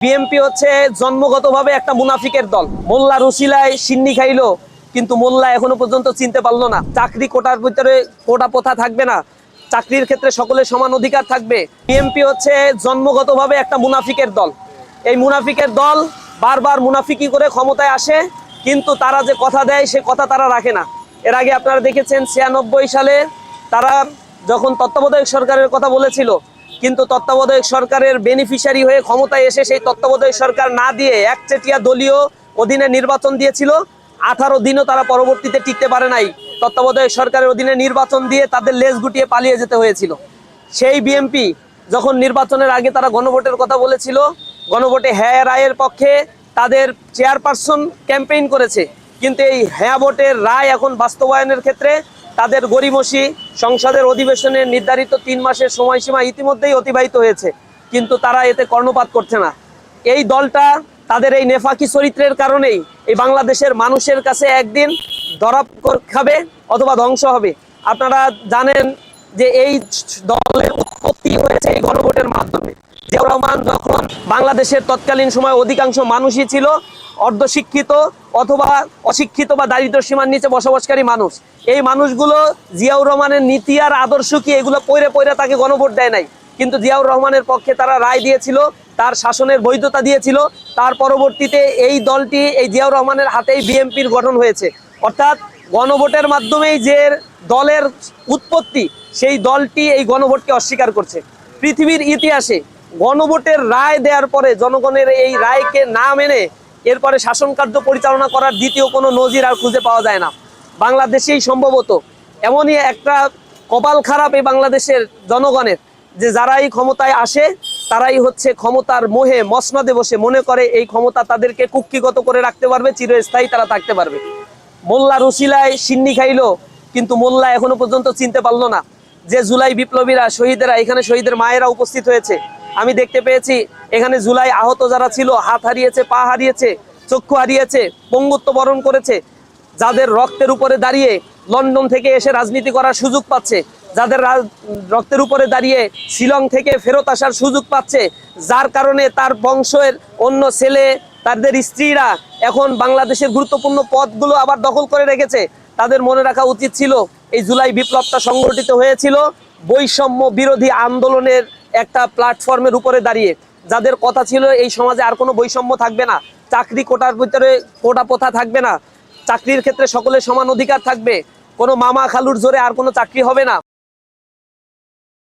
BNP হচ্ছে জন্মগতভাবে একটা মুনাফিকের দল। মোল্লা রুশিলায় সিন্নি খাইলো, কিন্তু মোল্লা এখনো পর্যন্ত চিনতে পারলো না। চাকরি কোটার ভিতরে কোটা প্রথা থাকবে না, চাকরির ক্ষেত্রে সকলের সমান অধিকার থাকবে। বিএনপি হচ্ছে জন্মগতভাবে একটা মুনাফিকের দল। এই মুনাফিকের দল বারবার মুনাফিকি করে ক্ষমতায় আসে, কিন্তু তারা যে কথা দেয় সে কথা তারা রাখে না। এর আগে আপনারা দেখেছেন 96 সালে তারা যখন তত্ত্বাবধায়ক সরকারের কথা বলেছিল, কিন্তু তত্ত্বাবধায়ক সরকারের বেনিফিশিয়ারি হয়ে ক্ষমতায় এসে সেই তত্ত্বাবধায়ক সরকার না দিয়ে একচেটিয়া দলীয় অধীনে নির্বাচন দিয়েছিল। 18 দিনও তারা পরবর্তীতে টিকতে পারে নাই। তত্ত্বাবধায়ক সরকারের অধীনে নির্বাচন দিয়ে তাদের লেজ গুটিয়ে পালিয়ে যেতে হয়েছিল। সেই বিএনপি যখন নির্বাচনের আগে তারা গণভোটের কথা বলেছিল, গণভোটে হ্যাঁ রায়ের পক্ষে তাদের চেয়ারপারসন ক্যাম্পেইন করেছে, কিন্তু এই হ্যাঁ ভোটের রায় এখন বাস্তবায়নের ক্ষেত্রে তাদের গড়িমসি সংসদের অধিবেশনের নির্ধারিত 3 মাসের সময়সীমা ইতিমধ্যেই অতিবাহিত হয়েছে, কিন্তু তারা এতে কর্ণপাত করছে না। এই দলটা তাদের এই নেফাকি চরিত্রের কারণেই এই বাংলাদেশের মানুষের কাছে একদিন ধরা খাবে অথবা ধ্বংস হবে। আপনারা জানেন যে এই দলের উৎপত্তি হয়েছে এই গণভোটের মাধ্যমে। জিয়াউর রহমান যখন বাংলাদেশের তৎকালীন সময় অধিকাংশ মানুষই ছিল অর্ধশিক্ষিত অথবা অশিক্ষিত বা দারিদ্র সীমার নিচে বসবাসকারী মানুষ, এই মানুষগুলো জিয়াউর রহমানের নীতি আর আদর্শ কি এগুলো পড়ে পড়ে তাকে গণভোট দেয় নাই, কিন্তু জিয়াউর রহমানের পক্ষে তারা রায় দিয়েছিল, তার শাসনের বৈধতা দিয়েছিল। তার পরবর্তীতে এই দলটি এই জিয়াউর রহমানের হাতেই বিএনপির গঠন হয়েছে। অর্থাৎ গণভোটের মাধ্যমেই যে দলের উৎপত্তি, সেই দলটি এই গণভোটকে অস্বীকার করছে। পৃথিবীর ইতিহাসে গণভোটের রায় দেওয়ার পরে জনগণের এই রায়কে না মেনে এরপরে শাসন কার্য পরিচালনা করার দ্বিতীয় কোনো নজির আর খুঁজে পাওয়া যায় না। বাংলাদেশেই সম্ভবত এমনই একটা কপাল খারাপ এই বাংলাদেশের জনগণের, যে যারাই ক্ষমতায় আসে তারাই হচ্ছে ক্ষমতার মোহে মসনদে বসে মনে করে এই ক্ষমতা তাদেরকে কুক্ষিগত করে রাখতে পারবে, চিরস্থায়ী তারা থাকতে পারবে। মোল্লা রুশিলায় সিন্নি খাইলো, কিন্তু মোল্লা এখনো পর্যন্ত চিনতে পারলো না যে জুলাই বিপ্লবীরা শহীদেরা এখানে শহীদের মায়েরা উপস্থিত হয়েছে। আমি দেখতে পেয়েছি এখানে জুলাই আহত যারা ছিল, হাত হারিয়েছে, পা হারিয়েছে, চক্ষু হারিয়েছে, পঙ্গুত্ব বরণ করেছে, যাদের রক্তের উপরে দাঁড়িয়ে লন্ডন থেকে এসে রাজনীতি করার সুযোগ পাচ্ছে, যাদের রক্তের উপরে দাঁড়িয়ে শিলং থেকে ফেরত আসার সুযোগ পাচ্ছে, যার কারণে তার বংশের অন্য ছেলে তাদের স্ত্রীরা এখন বাংলাদেশের গুরুত্বপূর্ণ পদগুলো আবার দখল করে রেখেছে। তাদের মনে রাখা উচিত ছিল এই জুলাই বিপ্লবটা সংগঠিত হয়েছিল বৈষম্য বিরোধী আন্দোলনের একটা প্ল্যাটফর্মের উপরে দাঁড়িয়ে। যাদের কথা ছিল এই সমাজে আর কোনো বৈষম্য থাকবে না, চাকরি কোটার ভিতরে কোটা প্রথা থাকবে না, চাকরির ক্ষেত্রে সকলের সমান অধিকার থাকবে, কোনো মামা খালুর জোরে আর কোনো চাকরি হবে না।